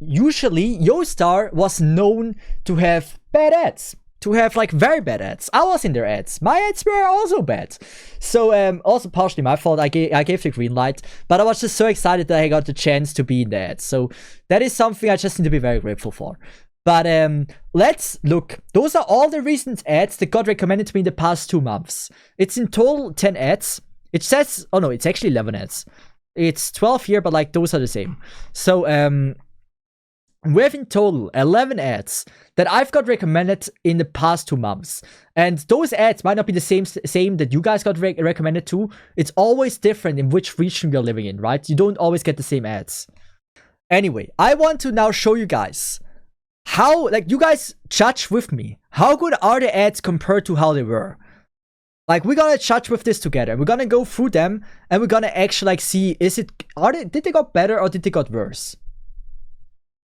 usually Yostar was known to have bad ads. To have like very bad ads. I was in their ads. My ads were also bad. So also partially my fault. I gave the green light, but I was just so excited that I got the chance to be in the ads. So that is something I just need to be very grateful for. But let's look. Those are all the recent ads that got recommended to me in the past 2 months. It's in total 10 ads. It says, oh no, it's actually 11 ads. It's 12 here, but like those are the same. So we have in total 11 ads that I've got recommended in the past 2 months. And those ads might not be the same that you guys got recommended to. It's always different in which region you're living in, right? You don't always get the same ads. Anyway, I want to now show you guys how, like, you guys judge with me. How good are the ads compared to how they were? Like, we're gonna judge with this together. We're gonna go through them and we're gonna actually like see, did they got better or did they got worse?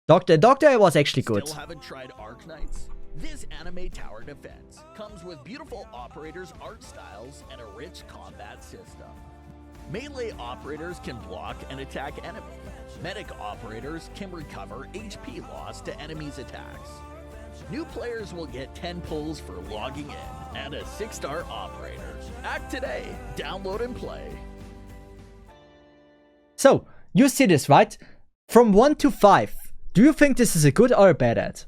Doctor was actually good. Still haven't tried Arknights? This anime tower defense comes with beautiful operators' art styles and a rich combat system. Melee operators can block and attack enemies. Medic operators can recover HP loss to enemies' attacks. New players will get 10 pulls for logging in and a 6-star operator. Act today, download and play. So, you see this, right? From 1 to 5. Do you think this is a good or a bad ad?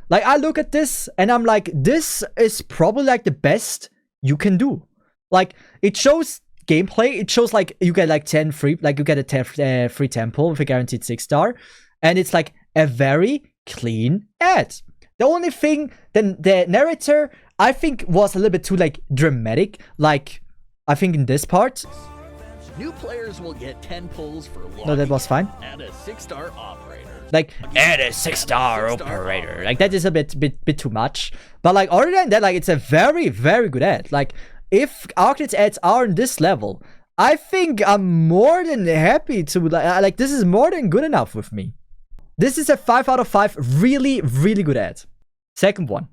Like, I look at this and I'm like, this is probably like the best you can do. Like, it shows gameplay. It shows like you get like 10 free, like you get a free temple with a guaranteed 6-star. And it's like a very clean ad. The only thing, then the narrator, I think was a little bit too like dramatic. Like, I think in this part. New players will get 10 pulls for logging. No, that was fine. And a 6-star operator. Like, and a 6-star operator. Like, that is a bit too much. But like, other than that, like, it's a very, very good ad. Like, if Arknights ads are on this level, I think I'm more than happy to, like, this is more than good enough with me. This is a 5 out of 5, really, really good ad. Second one.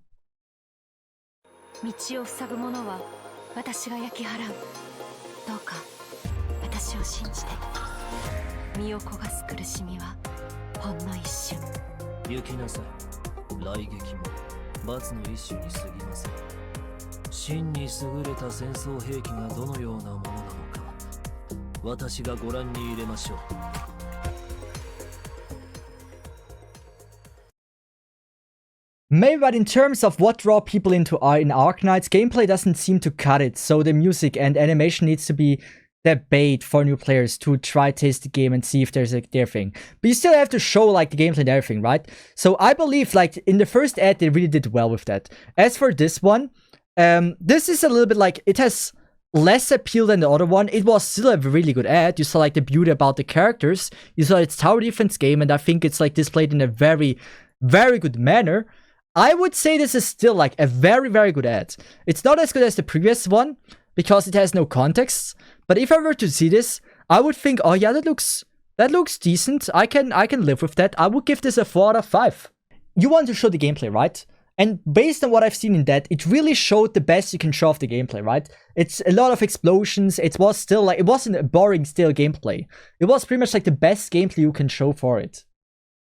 Maybe, but in terms of what draw people into in Arknights, gameplay doesn't seem to cut it, so the music and animation needs to be the bait for new players to try taste the game and see if there's their thing. But you still have to show like the gameplay and everything, right? So I believe like in the first ad they really did well with that. As for this one, this is a little bit like, it has less appeal than the other one. It was still a really good ad. You saw like the beauty about the characters. You saw its tower defense game, and I think it's like displayed in a very, very good manner. I would say this is still like a very, very good ad. It's not as good as the previous one because it has no context. But if I were to see this, I would think, oh yeah, that looks decent. I can live with that. I would give this a 4 out of 5. You want to show the gameplay, right? And based on what I've seen in that, it really showed the best you can show of the gameplay, right? It's a lot of explosions. It was still like, it wasn't a boring stale gameplay. It was pretty much like the best gameplay you can show for it.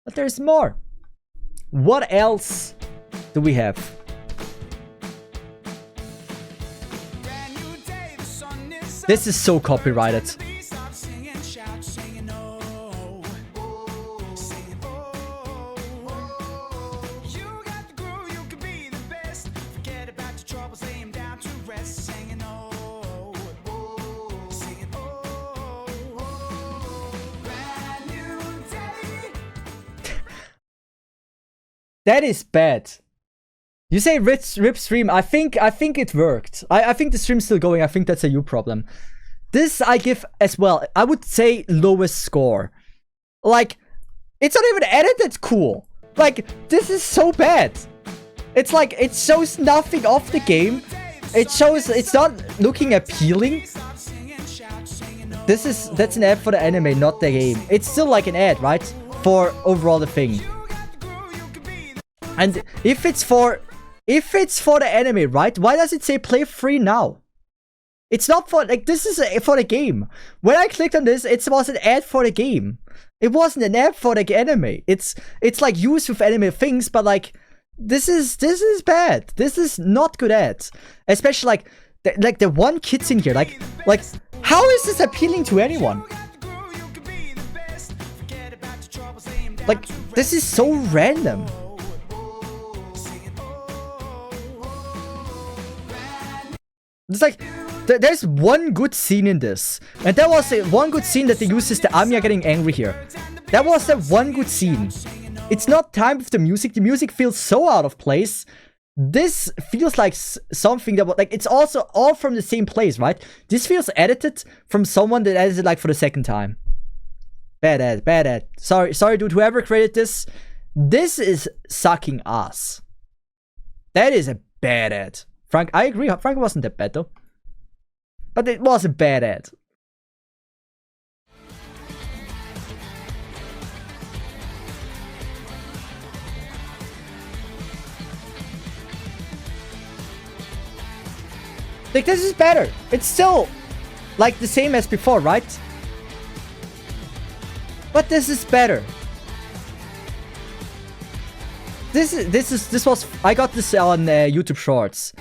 But there's more. What else do we have? This is so copyrighted. That is bad. You say rip stream. I think it worked. I think the stream's still going. I think that's a you problem. This I give as well. I would say lowest score. Like, it's not even edited cool. Like, this is so bad. It's like, it shows nothing of the game. It's not looking appealing. That's an ad for the anime, not the game. It's still like an ad, right? For overall the thing. And if it's for the anime, right? Why does it say play free now? It's not for, like, this is for the game. When I clicked on this, it was an ad for the game. It wasn't an ad for like anime. It's like used with anime things, but like this is bad. This is not good ads. Especially like the one kid's in here. Like how is this appealing to anyone? Like this is so random. It's like there's one good scene in this, and that was one good scene that they used is the Amiya getting angry here. That was the one good scene. It's not timed with the music. The music feels so out of place. This feels like something that like it's also all from the same place, right? This feels edited from someone that edited like for the second time. Bad ad. Sorry, dude. Whoever created this, this is sucking ass. That is a bad ad. Frank, I agree. Frank wasn't that bad though. But it was a bad ad. Like, this is better. It's still like the same as before, right? But this is better. This was I got this on YouTube Shorts.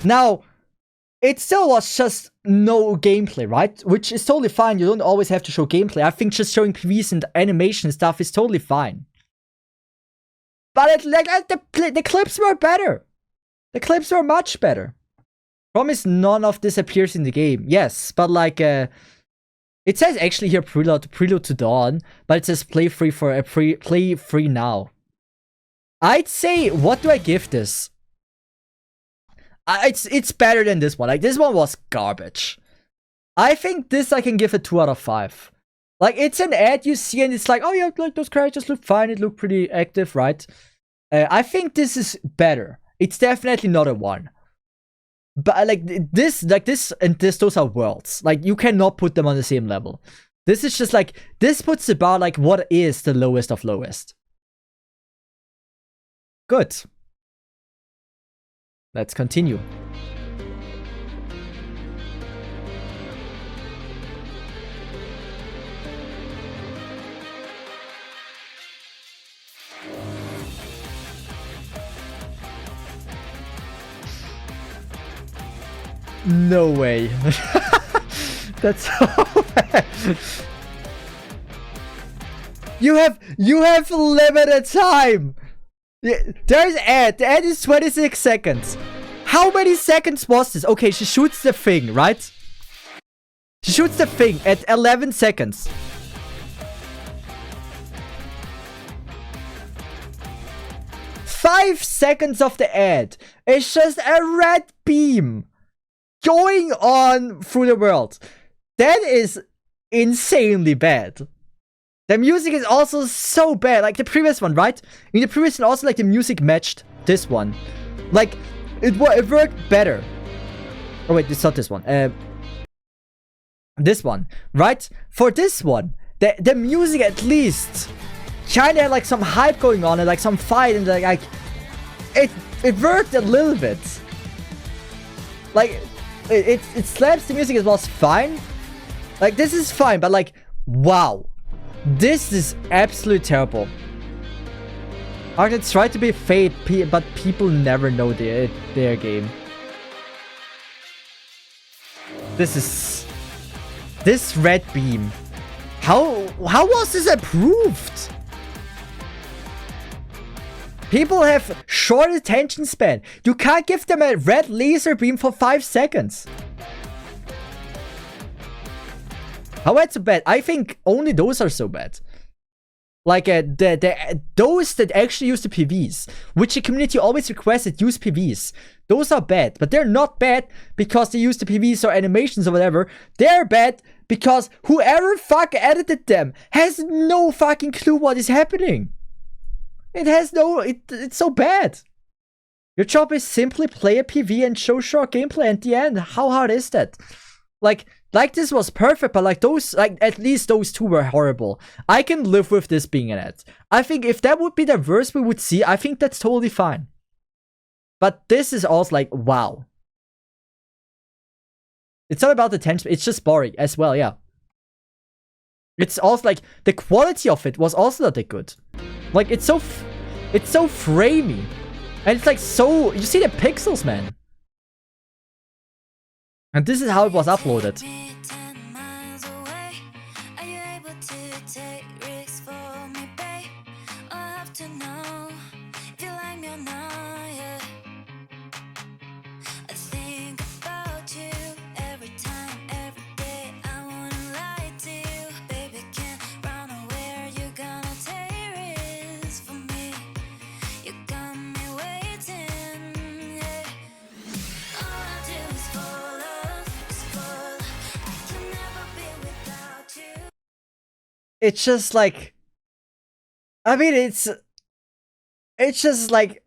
Now, it still was just no gameplay, right? Which is totally fine. You don't always have to show gameplay. I think just showing PVs and animation stuff is totally fine. But the clips were better. The clips were much better. Promise none of this appears in the game. Yes, but like it says actually here prelude to dawn, but it says play free for play free now. I'd say, what do I give this? It's better than this one. Like, this one was garbage. I think this I can give a 2 out of 5. Like, it's an ad you see and it's like, oh yeah, like those characters look fine. It looked pretty active, right? I think this is better. It's definitely not a 1. But like this and this, those are worlds. Like, you cannot put them on the same level. This is just like, this puts about like what is the lowest of lowest. Good. Let's continue. No way. That's so bad. You have limited time. There's ad. The ad is 26 seconds. How many seconds was this? Okay, she shoots the thing, right? She shoots the thing at 11 seconds. Five seconds of the ad. It's just a red beam going on through the world. That is insanely bad. The music is also so bad. Like the previous one, right? In the previous one, also like the music matched this one. Like it worked better. Oh wait, it's not this one. This one, right? For this one, the music at least kinda had like some hype going on and like some fight and like it worked a little bit. Like it slaps the music as well as fine. Like this is fine, but like wow. This is absolutely terrible. Arknights try to be fake, but people never know their game. This red beam. How was this approved? People have short attention span. You can't give them a red laser beam for 5 seconds. How that's so bad? I think only those are so bad. Like those that actually use the PVs, which the community always requested use PVs. Those are bad, but they're not bad because they use the PVs or animations or whatever. They're bad because whoever fuck edited them has no fucking clue what is happening. It's so bad. Your job is simply play a PV and show short gameplay at the end. How hard is that? Like this was perfect, but like those, like at least those two were horrible. I can live with this being an ad. I think if that would be the worst we would see, I think that's totally fine. But this is also like, wow. It's not about the tension, it's just boring as well, yeah. It's also like the quality of it was also not that good. Like it's so framey, and it's like so. You see the pixels, man. And this is how it was uploaded. It's just like, I mean, it's just like,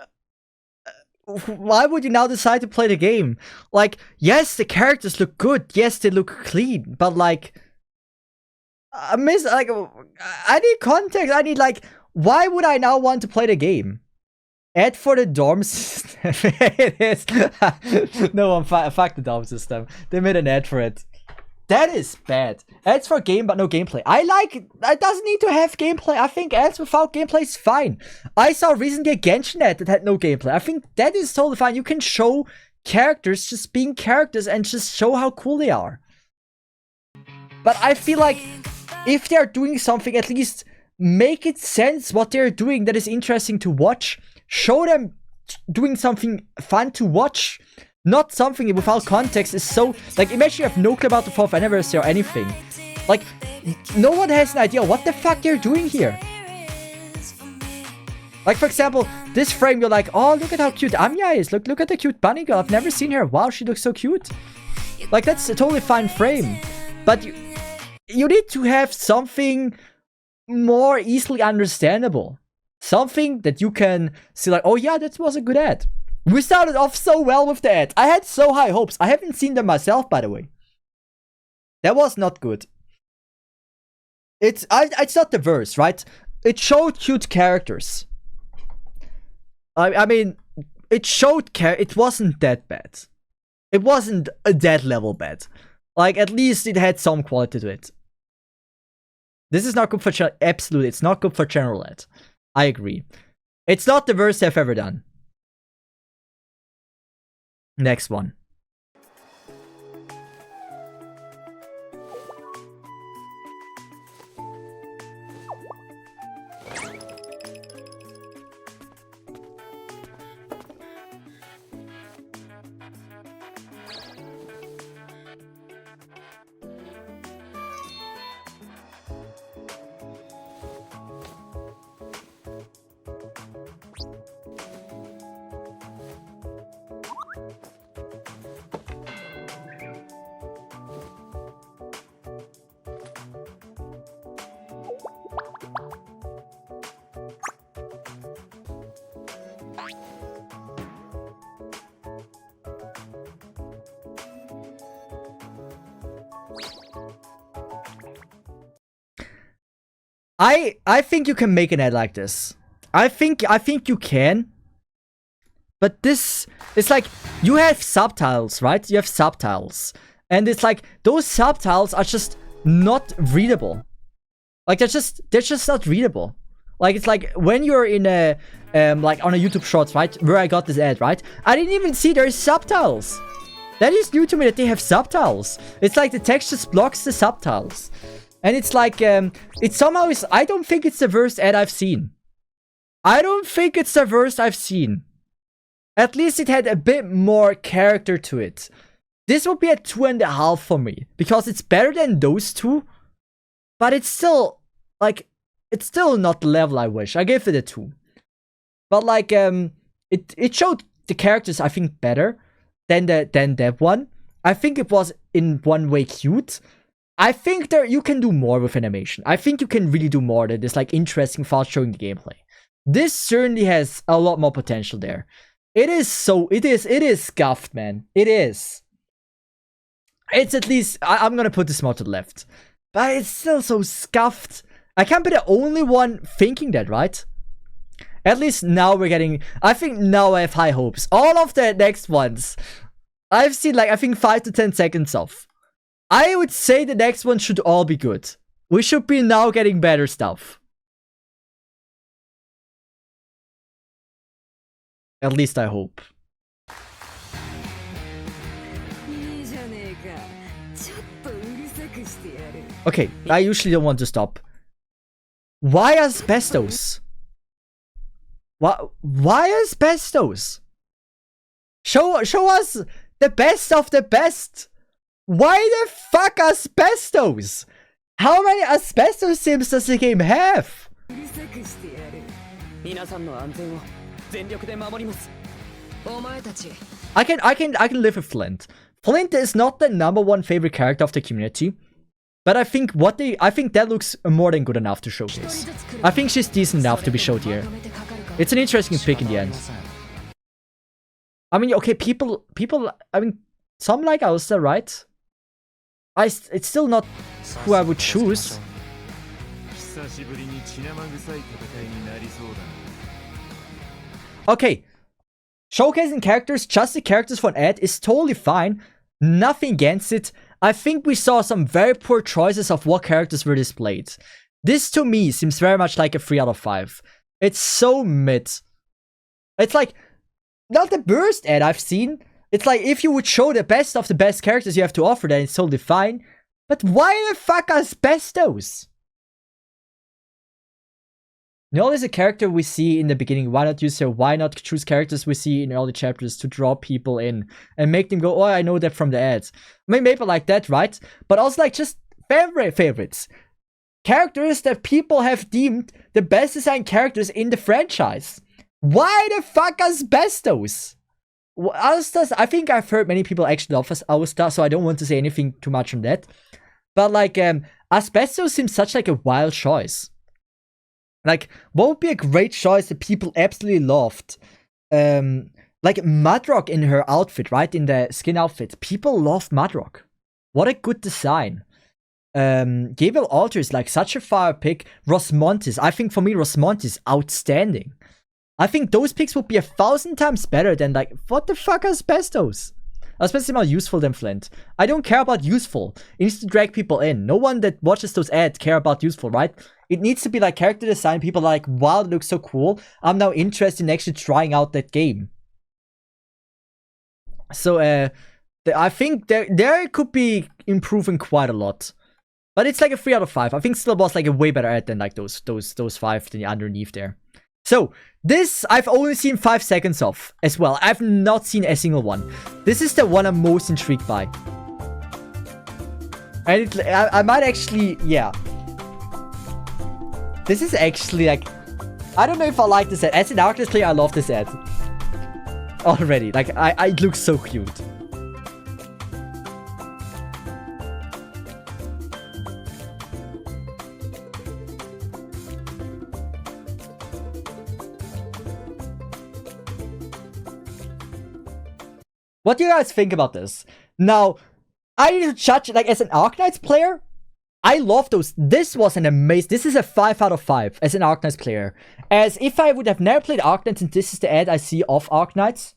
why would you now decide to play the game? Like, yes, the characters look good. Yes, they look clean. But like, I need context. I need like, why would I now want to play the game? Ad for the dorm system. It is. No one fuck the dorm system. They made an ad for it. That is bad. Ads for game, but no gameplay. It doesn't need to have gameplay. I think ads without gameplay is fine. I saw recently a Genshin ad that had no gameplay. I think that is totally fine. You can show characters just being characters and just show how cool they are. But I feel like if they're doing something, at least make it sense what they're doing that is interesting to watch. Show them doing something fun to watch. Not something without context is so... Like, imagine you have no clue about the 4th anniversary or anything. Like, no one has an idea what the fuck they're doing here. Like, for example, this frame, you're like, oh, look at how cute Anya is. Look at the cute bunny girl. I've never seen her. Wow, she looks so cute. Like, that's a totally fine frame. But you need to have something more easily understandable. Something that you can see like, oh yeah, that was a good ad. We started off so well with the ad. I had so high hopes. I haven't seen them myself, by the way. That was not good. It's not the verse, right? It showed cute characters. I mean, it showed it wasn't that bad. It wasn't a that level bad. Like, at least it had some quality to it. This is not good for absolutely. It's not good for general ad. I agree. It's not the worst I've ever done. Next one. I think you can make an ad like this. I think you can. But this is like, you have subtitles, right? You have subtitles. And it's like, those subtitles are just not readable. Like, they're just not readable. Like, it's like when you're in a like on a YouTube Shorts, right? Where I got this ad, right? I didn't even see there's subtitles. That is new to me that they have subtitles. It's like the text just blocks the subtitles. And it's like, it somehow is... I don't think it's the worst ad I've seen. I don't think it's the worst I've seen. At least it had a bit more character to it. This would be a 2.5 for me. Because it's better than those two. But it's still... Like, it's still not the level I wish. I gave it a 2. But like, it showed the characters, I think, better than that one. I think it was in one way cute. I think you can do more with animation. I think you can really do more than this, like, interesting fast showing the gameplay. This certainly has a lot more potential there. It is scuffed, man. It is. It's at least, I'm gonna put this more to the left. But it's still so scuffed. I can't be the only one thinking that, right? At least now we're getting, I think now I have high hopes. All of the next ones, I've seen like, I think 5 to 10 seconds of. I would say the next one should all be good. We should be now getting better stuff. At least I hope. Okay, I usually don't want to stop. Why asbestos? Why asbestos? Show us the best of the best. Why the fuck asbestos? How many asbestos sims does the game have? I can live with Flint. Flint is not the #1 favorite character of the community, but I think that looks more than good enough to showcase. I think she's decent enough to be showed here. It's an interesting pick in the end. I mean, okay, people. I mean, some like Ulster, right? It's still not who I would choose. Okay, showcasing characters, just the characters for an ad is totally fine. Nothing against it. I think we saw some very poor choices of what characters were displayed. This to me seems very much like a 3 out of 5. It's so mid. It's like not the worst ad I've seen. It's like if you would show the best of the best characters you have to offer, then it's totally fine. But why the fuck asbestos? No, there's a character we see in the beginning. Why not use her? Why not choose characters we see in early chapters to draw people in and make them go, oh, I know that from the ads. Maybe like that, right? But also like just favorites. Characters that people have deemed the best designed characters in the franchise. Why the fuck asbestos? Alistar's, I think I've heard many people actually love Alistar, so I don't want to say anything too much on that. But like, asbestos seems such like a wild choice. Like, what would be a great choice that people absolutely loved? Like Mudrock in her outfit, right? In the skin outfit. People love Mudrock. What a good design. Gabriel Alter is like such a fire pick. Rosmontis. I think for me, Rosmontis outstanding. I think those picks would be 1,000 times better than like, what the fuck asbestos? Asbestos is more useful than Flint. I don't care about useful. It needs to drag people in. No one that watches those ads care about useful, right? It needs to be like character design. People are like, wow, it looks so cool. I'm now interested in actually trying out that game. So, I think there could be improving quite a lot. But it's like a 3 out of 5. I think still was like a way better ad than like those 5 underneath there. So, this I've only seen 5 seconds of as well. I've not seen a single one. This is the one I'm most intrigued by. And I might actually, yeah. This is actually like, I don't know if I like this ad. As an Arknights player, I love this ad. Already. Like, it looks so cute. What do you guys think about this? Now, I need to judge it like as an Arknights player. I love those. This was an amazing. This is a 5 out of 5 as an Arknights player. As if I would have never played Arknights and this is the ad I see of Arknights,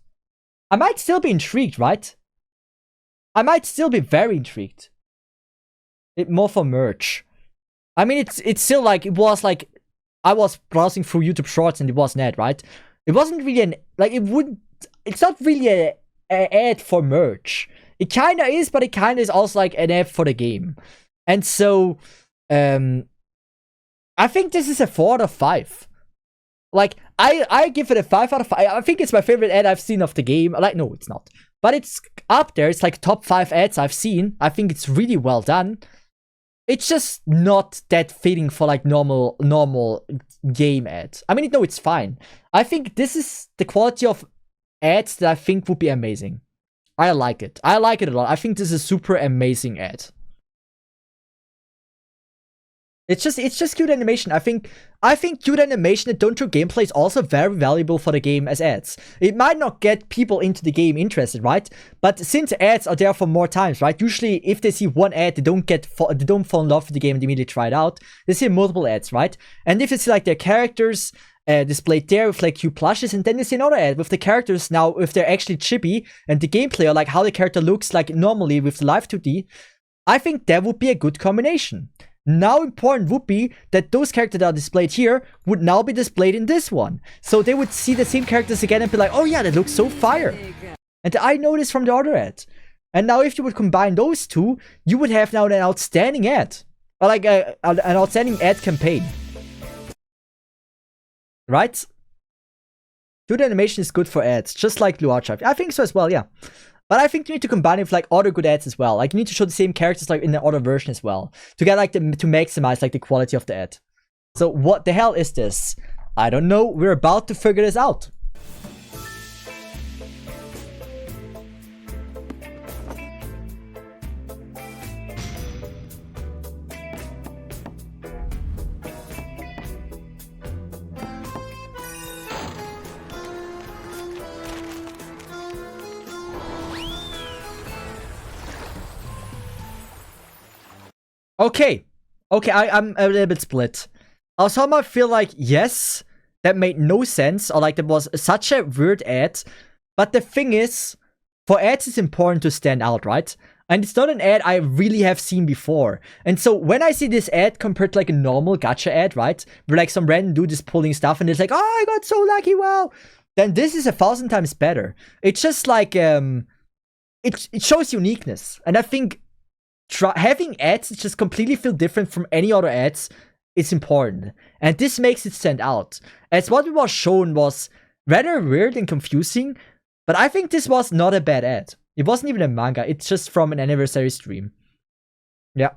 I might still be intrigued, right? I might still be very intrigued. More for merch. I mean, it's still like, it was like, I was browsing through YouTube Shorts and it was an ad, right? It wasn't really an, like, it's not really a ad for merch. It kind of is, but it kind of is also like an ad for the game. And so, I think this is a 4 out of 5. Like, I give it a 5 out of 5. I think it's my favorite ad I've seen of the game. Like, no, it's not. But it's up there. It's like top 5 ads I've seen. I think it's really well done. It's just not that fitting for like normal game ads. I mean, no, it's fine. I think this is the quality of ads that I think would be amazing. I like it. I like it a lot. I think this is a super amazing ad. It's just cute animation. I think cute animation and don't show gameplay is also very valuable for the game as ads. It might not get people into the game interested, right? But since ads are there for more times, right? Usually, if they see one ad, they don't fall in love with the game and immediately try it out. They see multiple ads, right? And if it's like their characters displayed there with like cute plushes, and then they see another ad with the characters now if they're actually chibi and the gameplay or like how the character looks like normally with the live 2D, I think that would be a good combination. Now important would be that those characters that are displayed here would now be displayed in this one. So they would see the same characters again and be like, oh yeah, that looks so fire. And I know this from the other ad. And now if you would combine those two, you would have now an outstanding ad. Or like an outstanding ad campaign. Right? Good animation is good for ads, just like Blue Archive. I think so as well, yeah. But I think you need to combine it with like other good ads as well. Like you need to show the same characters like in the other version as well. To get like to maximize like the quality of the ad. So what the hell is this? I don't know. We're about to figure this out. Okay, I'm a little bit split. I somehow feel like, yes, that made no sense, or like that was such a weird ad. But the thing is, for ads it's important to stand out, right? And it's not an ad I really have seen before. And so when I see this ad compared to like a normal gacha ad, right? Where like some random dude is pulling stuff and it's like, oh, I got so lucky, wow. Then this is 1,000 times better. It's just like, it shows uniqueness. And I think having ads that just completely feel different from any other ads is important. And this makes it stand out. As what was shown was rather weird and confusing, but I think this was not a bad ad. It wasn't even a manga, it's just from an anniversary stream. Yeah.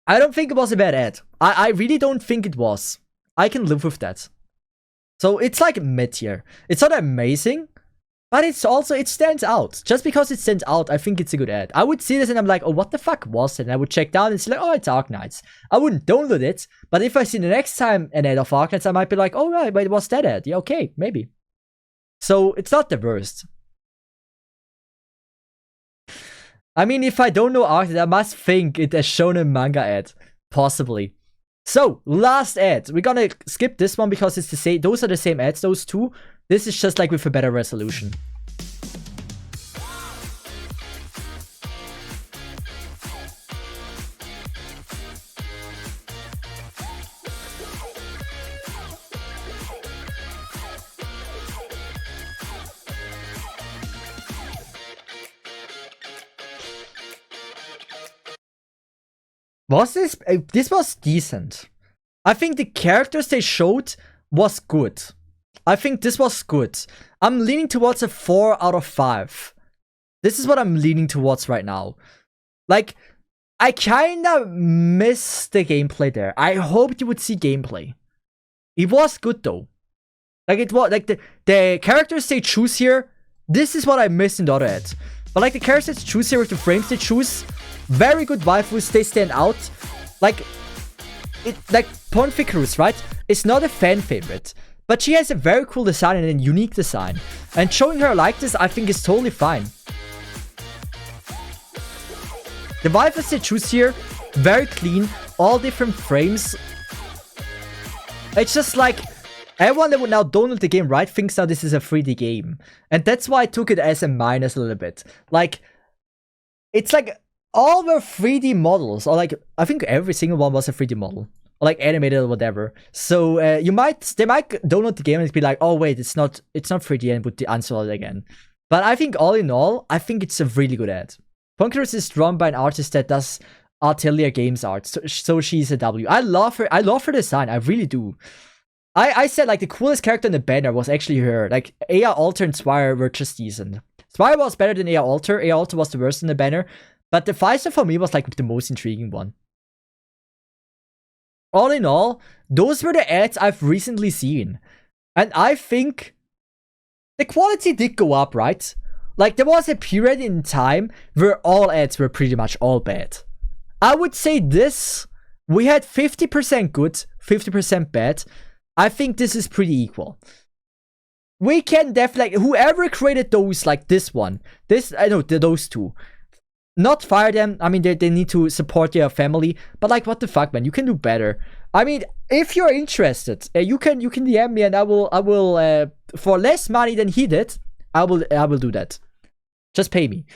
I don't think it was a bad ad. I really don't think it was. I can live with that. So it's like mid-tier. It's not amazing, but it's also, it stands out. Just because it stands out, I think it's a good ad. I would see this and I'm like, oh, what the fuck was it? And I would check down and see like, oh, it's Arknights. I wouldn't download it, but if I see the next time an ad of Arknights, I might be like, oh, right, but it was that ad. Yeah, okay, maybe. So it's not the worst. I mean, if I don't know Arknights, I must think it has shown a manga ad. Possibly. So, last ad. We're gonna skip this one because it's the same. Those are the same ads, those two. This is just like with a better resolution. Was this? This was decent. I think the characters they showed was good. I think this was good. I'm leaning towards a 4 out of 5. This is what I'm leaning towards right now. Like, I kinda miss the gameplay there. I hoped you would see gameplay. It was good though. Like, it was like the characters they choose here. This is what I missed in the other ad. But like the characters they choose here with the frames they choose, very good waifus, they stand out. Like Ponficruz, right? It's not a fan favorite, but she has a very cool design and a unique design. And showing her like this, I think is totally fine. The waifus they choose here, very clean, all different frames. It's just like, everyone that would now download the game, right, thinks now this is a 3D game. And that's why I took it as a minus a little bit. Like, it's like, all were 3D models, or like, I think every single one was a 3D model. Or like animated or whatever. So they might download the game and be like, oh wait, it's not 3D, and would uninstall it again. But I think all in all, I think it's a really good ad. Ponficruz is drawn by an artist that does Atelier Games art, so she's a W. I love her design, I really do. I said like the coolest character in the banner was actually her. Like Aya Alter and Swire were just decent. Swire was better than Aya Alter. Aya Alter was the worst in the banner. But the 5-star for me was like the most intriguing one. All in all, those were the ads I've recently seen. And I think the quality did go up, right? Like there was a period in time where all ads were pretty much all bad. I would say this, we had 50% good, 50% bad. I think this is pretty equal. We can definitely, whoever created those, like this one, those two, not fire them. I mean, they need to support their family, but like, what the fuck, man? You can do better. I mean, if you're interested, you can DM me, and I will for less money than he did, I will do that. Just pay me.